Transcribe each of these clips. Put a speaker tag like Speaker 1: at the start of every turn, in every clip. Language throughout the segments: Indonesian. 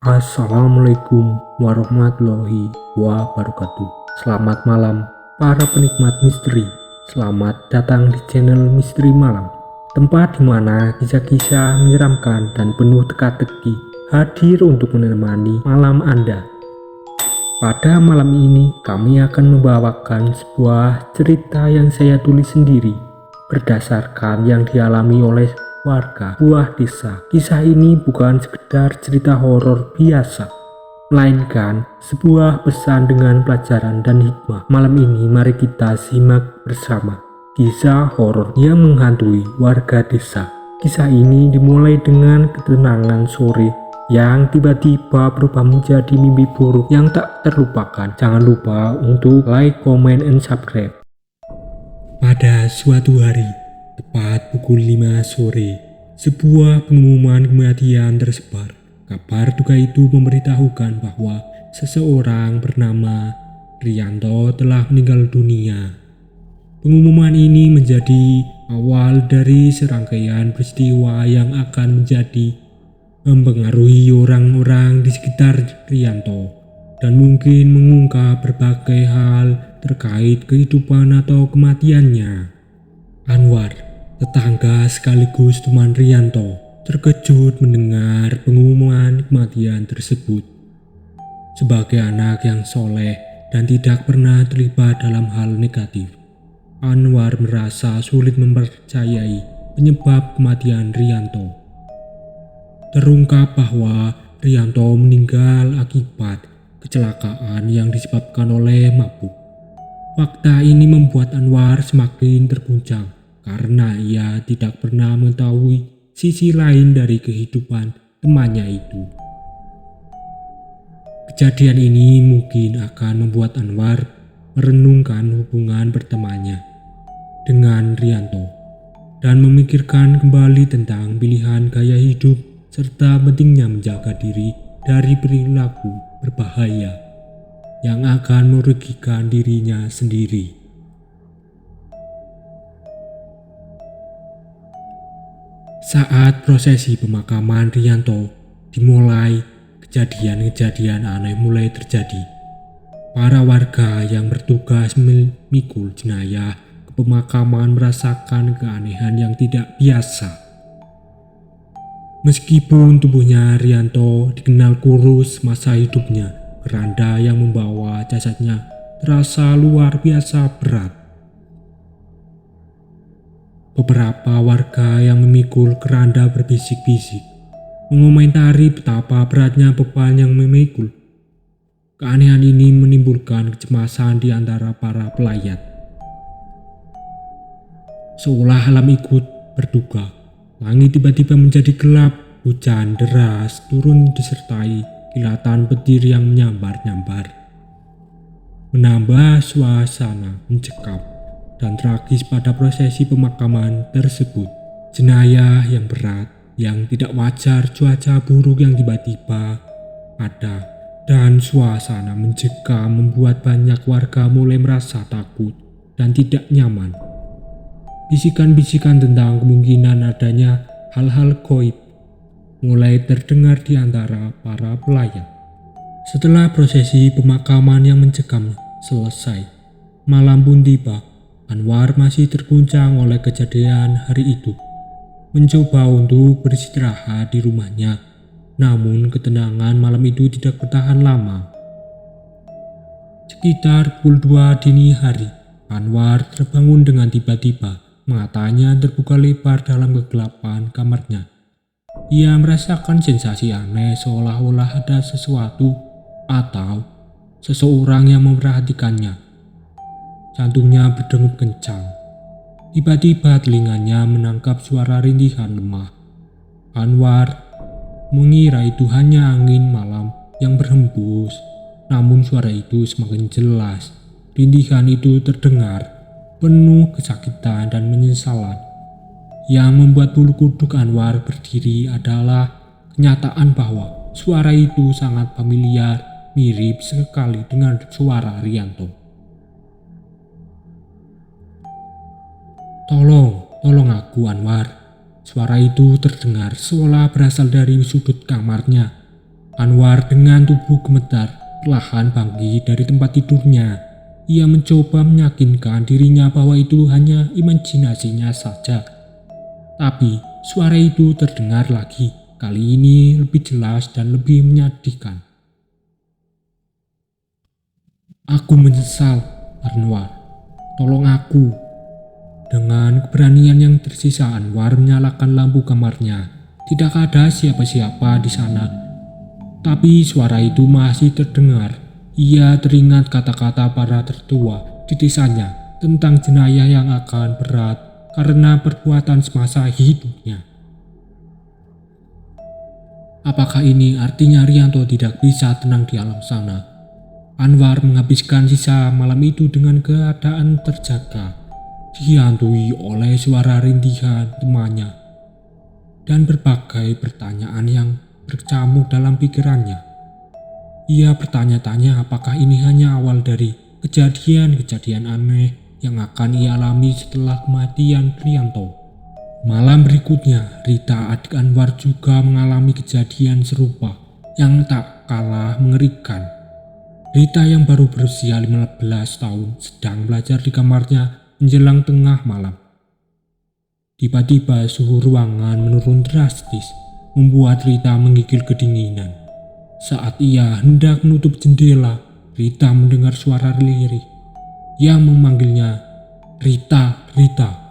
Speaker 1: Assalamualaikum warahmatullahi wabarakatuh. Selamat malam para penikmat misteri. Selamat datang di channel Misteri Malam, tempat di mana kisah-kisah menyeramkan dan penuh teka-teki hadir untuk menemani malam Anda. Pada malam ini kami akan membawakan sebuah cerita yang saya tulis sendiri berdasarkan yang dialami oleh warga buah desa. Kisah ini bukan sekedar cerita horor biasa, melainkan sebuah pesan dengan pelajaran dan hikmah. Malam ini mari kita simak bersama kisah horor yang menghantui warga desa. Kisah ini dimulai dengan ketenangan sore yang tiba-tiba berubah menjadi mimpi buruk yang tak terlupakan. Jangan lupa untuk like, comment, and subscribe. Pada suatu hari, tepat pukul 5 sore, sebuah pengumuman kematian tersebar. Kabar duka itu memberitahukan bahwa seseorang bernama Rianto telah meninggal dunia. Pengumuman ini menjadi awal dari serangkaian peristiwa yang akan menjadi mempengaruhi orang-orang di sekitar Rianto dan mungkin mengungkap berbagai hal terkait kehidupan atau kematiannya. Anwar, tetangga sekaligus teman Rianto, terkejut mendengar pengumuman kematian tersebut. Sebagai anak yang soleh dan tidak pernah terlibat dalam hal negatif, Anwar merasa sulit mempercayai penyebab kematian Rianto. Terungkap bahwa Rianto meninggal akibat kecelakaan yang disebabkan oleh mabuk. Fakta ini membuat Anwar semakin terguncang karena ia tidak pernah mengetahui sisi lain dari kehidupan temannya itu. Kejadian ini mungkin akan membuat Anwar merenungkan hubungan bertemannya dengan Rianto dan memikirkan kembali tentang pilihan gaya hidup serta pentingnya menjaga diri dari perilaku berbahaya yang akan merugikan dirinya sendiri. Saat prosesi pemakaman Rianto dimulai, kejadian-kejadian aneh mulai terjadi. Para warga yang bertugas memikul jenazah ke pemakaman merasakan keanehan yang tidak biasa. Meskipun tubuhnya Rianto dikenal kurus masa hidupnya, keranda yang membawa jasadnya terasa luar biasa berat. Beberapa warga yang memikul keranda berbisik-bisik, mengomentari betapa beratnya beban yang memikul. Keanehan ini menimbulkan kecemasan di antara para pelayat. Seolah alam ikut berduka, langit tiba-tiba menjadi gelap, hujan deras turun disertai kilatan petir yang menyambar-nyambar, menambah suasana mencekam dan tragis pada prosesi pemakaman tersebut. Jenayah yang berat, yang tidak wajar, cuaca buruk yang tiba-tiba ada, dan suasana mencekam membuat banyak warga mulai merasa takut dan tidak nyaman. Bisikan-bisikan tentang kemungkinan adanya hal-hal gaib mulai terdengar di antara para pelayat. Setelah prosesi pemakaman yang mencekam selesai, malam pun tiba. Anwar masih terguncang oleh kejadian hari itu. Mencoba untuk beristirahat di rumahnya, namun ketenangan malam itu tidak bertahan lama. Sekitar pukul 2 dini hari, Anwar terbangun dengan tiba-tiba. Matanya terbuka lebar dalam kegelapan kamarnya. Ia merasakan sensasi aneh seolah-olah ada sesuatu atau seseorang yang memperhatikannya. Jantungnya berdegup kencang. Tiba-tiba telinganya menangkap suara rintihan lemah. Anwar mengira itu hanya angin malam yang berhembus, namun suara itu semakin jelas. Rintihan itu terdengar penuh kesakitan dan penyesalan. Yang membuat bulu kuduk Anwar berdiri adalah kenyataan bahwa suara itu sangat familiar, mirip sekali dengan suara Rianto. Tolong aku Anwar. Suara itu terdengar seolah berasal dari sudut kamarnya. Anwar dengan tubuh gemetar perlahan bangkit dari tempat tidurnya. Ia mencoba meyakinkan dirinya bahwa itu hanya imajinasinya saja. Tapi suara itu terdengar lagi, kali ini lebih jelas dan lebih menyedihkan. "Aku menyesal, Anwar. Tolong aku." Dengan keberanian yang tersisa, Anwar menyalakan lampu kamarnya. Tidak ada siapa-siapa di sana, tapi suara itu masih terdengar. Ia teringat kata-kata para tertua di desanya tentang jenayah yang akan berat karena perbuatan semasa hidupnya. Apakah ini artinya Rianto tidak bisa tenang di alam sana? Anwar menghabiskan sisa malam itu dengan keadaan terjaga, dihantui oleh suara rintihan temannya dan berbagai pertanyaan yang berkecamuk dalam pikirannya. Ia bertanya-tanya apakah ini hanya awal dari kejadian-kejadian aneh yang akan ia alami setelah kematian Rianto. Malam berikutnya, Rita adik Anwar juga mengalami kejadian serupa yang tak kalah mengerikan. Rita yang baru berusia 15 tahun sedang belajar di kamarnya menjelang tengah malam. Tiba-tiba suhu ruangan menurun drastis, membuat Rita menggigil kedinginan. Saat ia hendak menutup jendela, Rita mendengar suara lirih yang memanggilnya, "Rita, Rita."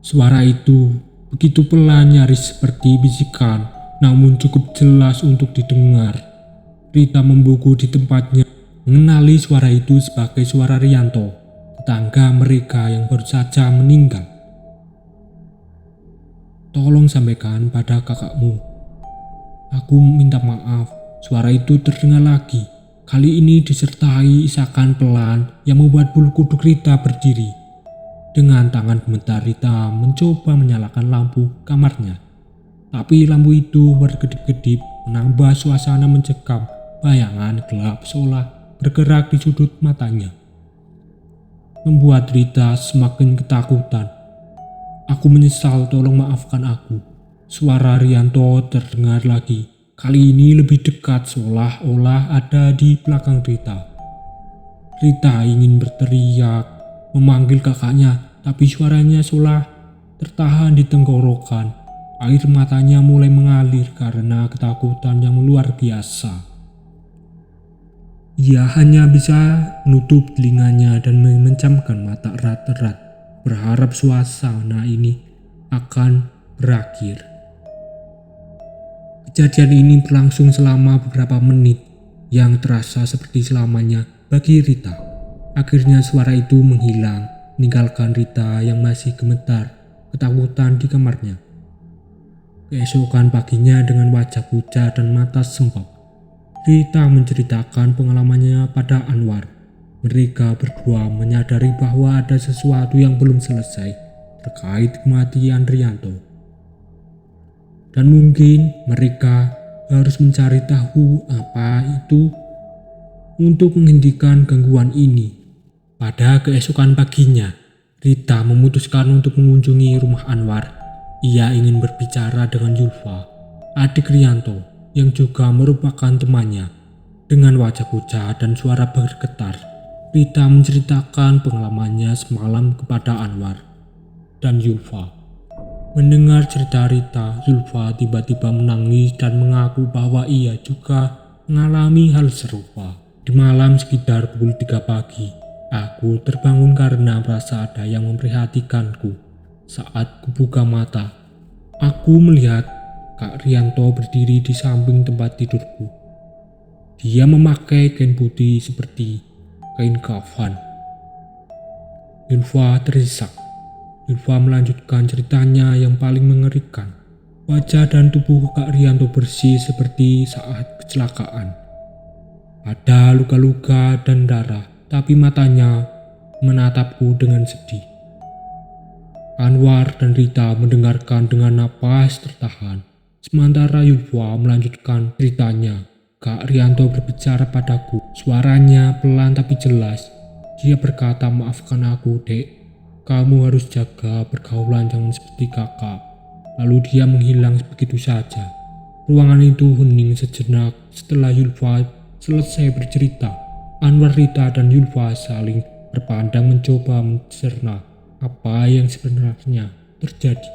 Speaker 1: Suara itu begitu pelan, nyaris seperti bisikan, namun cukup jelas untuk didengar. Rita membuku di tempatnya, mengenali suara itu sebagai suara Rianto, tetangga mereka yang baru saja meninggal. "Tolong sampaikan pada kakakmu, aku minta maaf." Suara itu terdengar lagi, kali ini disertai isakan pelan yang membuat bulu kuduk Rita berdiri. Dengan tangan gemetar, Rita mencoba menyalakan lampu kamarnya. Tapi lampu itu berkedip-kedip, menambah suasana mencekam. Bayangan gelap seolah bergerak di sudut matanya, membuat Rita semakin ketakutan. "Aku menyesal, tolong maafkan aku." Suara Rianto terdengar lagi, kali ini lebih dekat, seolah-olah ada di belakang Rita. Rita ingin berteriak, memanggil kakaknya, tapi suaranya seolah tertahan di tenggorokan. Air matanya mulai mengalir karena ketakutan yang luar biasa. Ia hanya bisa menutup telinganya dan memejamkan mata erat-erat, berharap suasana ini akan berakhir. Kejadian ini berlangsung selama beberapa menit yang terasa seperti selamanya bagi Rita. Akhirnya suara itu menghilang, meninggalkan Rita yang masih gemetar, ketakutan di kamarnya. Keesokan paginya dengan wajah pucat dan mata sembab, Rita menceritakan pengalamannya pada Anwar. Mereka berdua menyadari bahwa ada sesuatu yang belum selesai terkait kematian Rianto. Dan mungkin mereka harus mencari tahu apa itu untuk menghentikan gangguan ini. Pada keesokan paginya, Rita memutuskan untuk mengunjungi rumah Anwar. Ia ingin berbicara dengan Zulfa, adik Rianto, yang juga merupakan temannya. Dengan wajah pucat dan suara bergetar, Rita menceritakan pengalamannya semalam kepada Anwar dan Zulfa. Mendengar cerita Rita, Zulfa tiba-tiba menangis dan mengaku bahwa ia juga mengalami hal serupa. Di malam sekitar pukul 3 pagi, aku terbangun karena merasa ada yang memperhatikanku. Saat kubuka mata, aku melihat Kak Rianto berdiri di samping tempat tidurku. Dia memakai kain putih seperti kain kafan. Zulfa terisak. Zulfa melanjutkan ceritanya yang paling mengerikan. Wajah dan tubuh Kak Rianto bersih seperti saat kecelakaan. Ada luka-luka dan darah, tapi matanya menatapku dengan sedih. Anwar dan Rita mendengarkan dengan napas tertahan. Sementara Zulfa melanjutkan ceritanya. Kak Rianto berbicara padaku. Suaranya pelan tapi jelas. Dia berkata, "Maafkan aku, Dek. Kamu harus jaga pergaulan, jangan seperti kakak." Lalu dia menghilang begitu saja. Ruangan itu hening sejenak setelah Yulfa selesai bercerita. Anwar, Rita, dan Yulfa saling berpandang mencoba mencerna apa yang sebenarnya terjadi.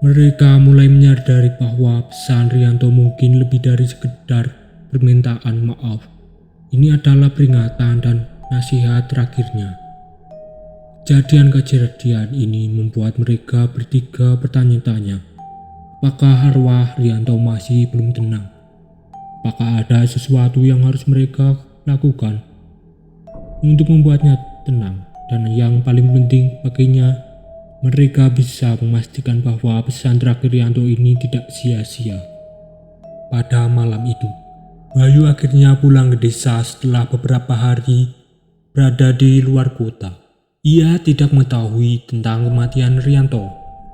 Speaker 1: Mereka mulai menyadari bahwa pesan Rianto mungkin lebih dari sekedar permintaan maaf. Ini adalah peringatan dan nasihat terakhirnya. Kejadian ini membuat mereka bertiga bertanya-tanya. Apakah arwah Rianto masih belum tenang? Apakah ada sesuatu yang harus mereka lakukan untuk membuatnya tenang? Dan yang paling penting baginya, mereka bisa memastikan bahwa pesan terakhir Rianto ini tidak sia-sia. Pada malam itu, Bayu akhirnya pulang ke desa setelah beberapa hari berada di luar kota. Ia tidak mengetahui tentang kematian Rianto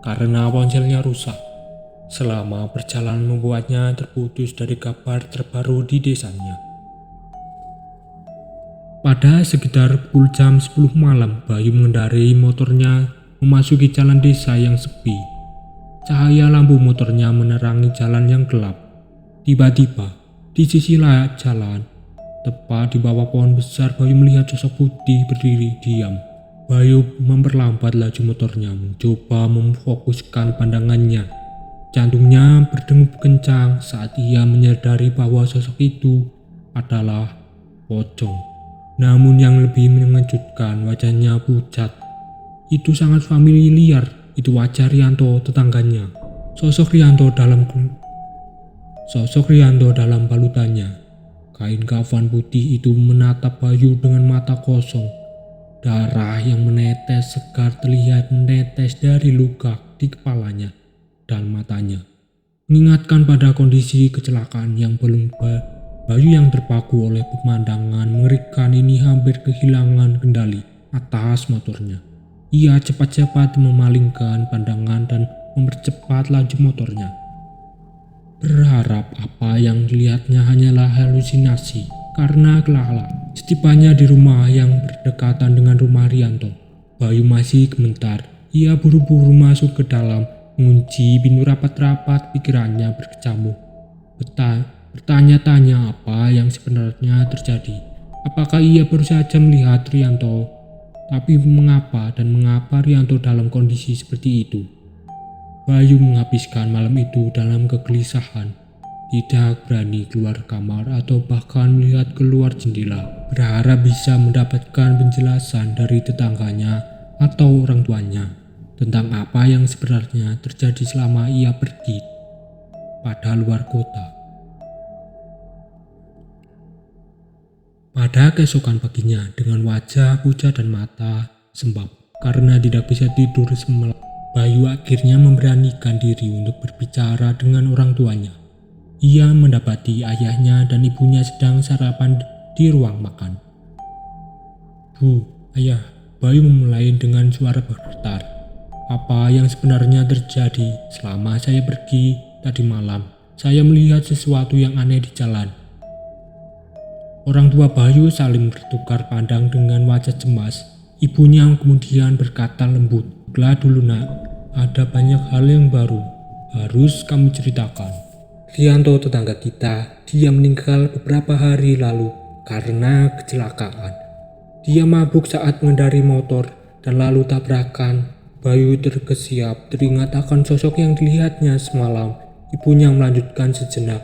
Speaker 1: karena ponselnya rusak. Selama perjalanan membuatnya terputus dari kabar terbaru di desanya. Pada sekitar pukul jam 10 malam, Bayu mengendarai motornya memasuki jalan desa yang sepi. Cahaya lampu motornya menerangi jalan yang gelap. Tiba-tiba, di sisi lain jalan, tepat di bawah pohon besar, Bayu melihat sosok putih berdiri diam. Bayu memperlambat laju motornya, mencoba memfokuskan pandangannya. Jantungnya berdegup kencang saat ia menyadari bahwa sosok itu adalah pocong. Namun yang lebih mengejutkan, wajahnya pucat. Itu sangat familiar, itu wajah Rianto, tetangganya. Sosok Rianto dalam balutannya. Kain kafan putih itu menatap Bayu dengan mata kosong. Darah yang menetes segar terlihat menetes dari luka di kepalanya dan matanya. Mengingatkan pada kondisi kecelakaan yang belum Bayu yang terpaku oleh pemandangan mengerikan ini hampir kehilangan kendali atas motornya. Ia cepat-cepat memalingkan pandangan dan mempercepat laju motornya. Berharap apa yang dilihatnya hanyalah halusinasi karena kelelahan. Setibanya di rumah yang berdekatan dengan rumah Rianto, Bayu masih gemetar. Ia buru-buru masuk ke dalam, mengunci pintu rapat-rapat. Pikirannya berkecamuk. Bertanya-tanya apa yang sebenarnya terjadi. Apakah ia baru saja melihat Rianto? Tapi mengapa Rianto dalam kondisi seperti itu? Bayu menghabiskan malam itu dalam kegelisahan. Tidak berani keluar kamar atau bahkan melihat keluar jendela. Berharap bisa mendapatkan penjelasan dari tetangganya atau orang tuanya tentang apa yang sebenarnya terjadi selama ia pergi pada luar kota. Pada keesokan paginya, dengan wajah pucat dan mata sembab karena tidak bisa tidur semalam, Bayu akhirnya memberanikan diri untuk berbicara dengan orang tuanya. Ia mendapati ayahnya dan ibunya sedang sarapan di ruang makan. "Bu, ayah," Bayu memulai dengan suara bergetar. "Apa yang sebenarnya terjadi? Selama saya pergi tadi malam, saya melihat sesuatu yang aneh di jalan." Orang tua Bayu saling bertukar pandang dengan wajah cemas. Ibunya kemudian berkata lembut, "Lah dulu nak, ada banyak hal yang baru harus kamu ceritakan. Rianto tetangga kita, dia meninggal beberapa hari lalu karena kecelakaan. Dia mabuk saat mengendari motor dan lalu tabrakan." Bayu terkesiap teringat akan sosok yang dilihatnya semalam. Ibunya melanjutkan sejenak,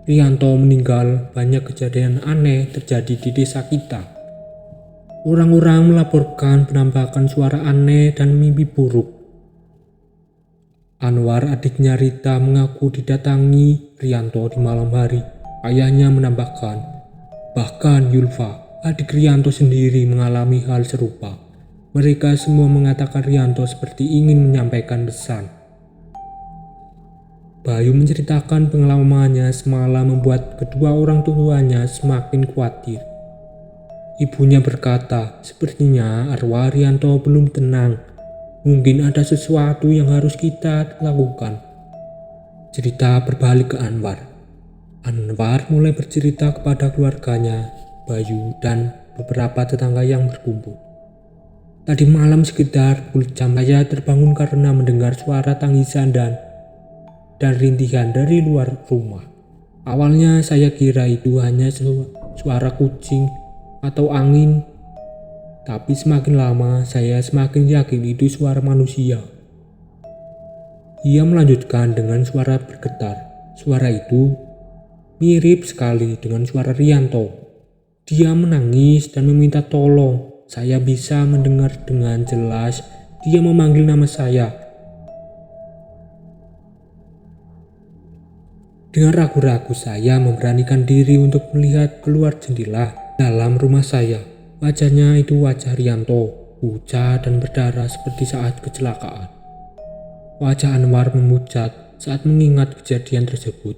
Speaker 1: "Rianto meninggal, banyak kejadian aneh terjadi di desa kita. Orang-orang melaporkan penampakan suara aneh dan mimpi buruk. Anwar, adiknya Rita, mengaku didatangi Rianto di malam hari." Ayahnya menambahkan, "Bahkan Yulfa, adik Rianto sendiri mengalami hal serupa. Mereka semua mengatakan Rianto seperti ingin menyampaikan pesan." Bayu menceritakan pengalamannya semalam membuat kedua orang tuanya semakin khawatir. Ibunya berkata, "Sepertinya arwah Rianto belum tenang. Mungkin ada sesuatu yang harus kita lakukan." Cerita berbalik ke Anwar. Anwar mulai bercerita kepada keluarganya, Bayu, dan beberapa tetangga yang berkumpul. "Tadi malam sekitar pukul jam saya terbangun karena mendengar suara tangisan dan rintihan dari luar rumah. Awalnya saya kira itu hanya suara kucing atau angin, tapi semakin lama saya semakin yakin itu suara manusia. Ia melanjutkan dengan suara bergetar. Suara itu mirip sekali dengan suara Rianto. Dia menangis dan meminta tolong. Saya bisa mendengar dengan jelas dia memanggil nama saya. Dengan ragu-ragu saya memberanikan diri untuk melihat keluar jendela dalam rumah saya. Wajahnya itu wajah Rianto, pucat dan berdarah seperti saat kecelakaan. Wajah Anwar memucat saat mengingat kejadian tersebut.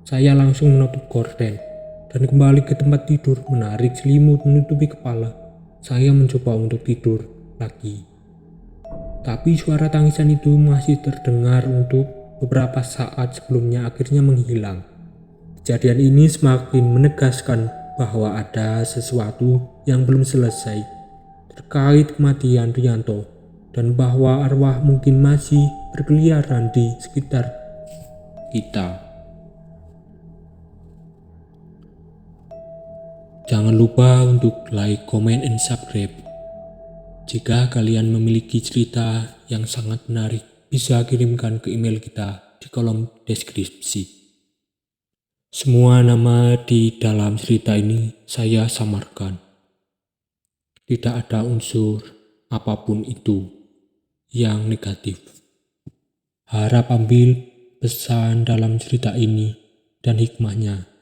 Speaker 1: Saya langsung menutup gorden dan kembali ke tempat tidur, menarik selimut menutupi kepala. Saya mencoba untuk tidur lagi. Tapi suara tangisan itu masih terdengar untuk beberapa saat sebelumnya akhirnya menghilang. Kejadian ini semakin menegaskan bahwa ada sesuatu yang belum selesai terkait kematian Rianto dan bahwa arwah mungkin masih berkeliaran di sekitar kita. Jangan lupa untuk like, comment, and subscribe. Jika kalian memiliki cerita yang sangat menarik, bisa kirimkan ke email kita di kolom deskripsi. Semua nama di dalam cerita ini saya samarkan. Tidak ada unsur apapun itu yang negatif. Harap ambil pesan dalam cerita ini dan hikmahnya.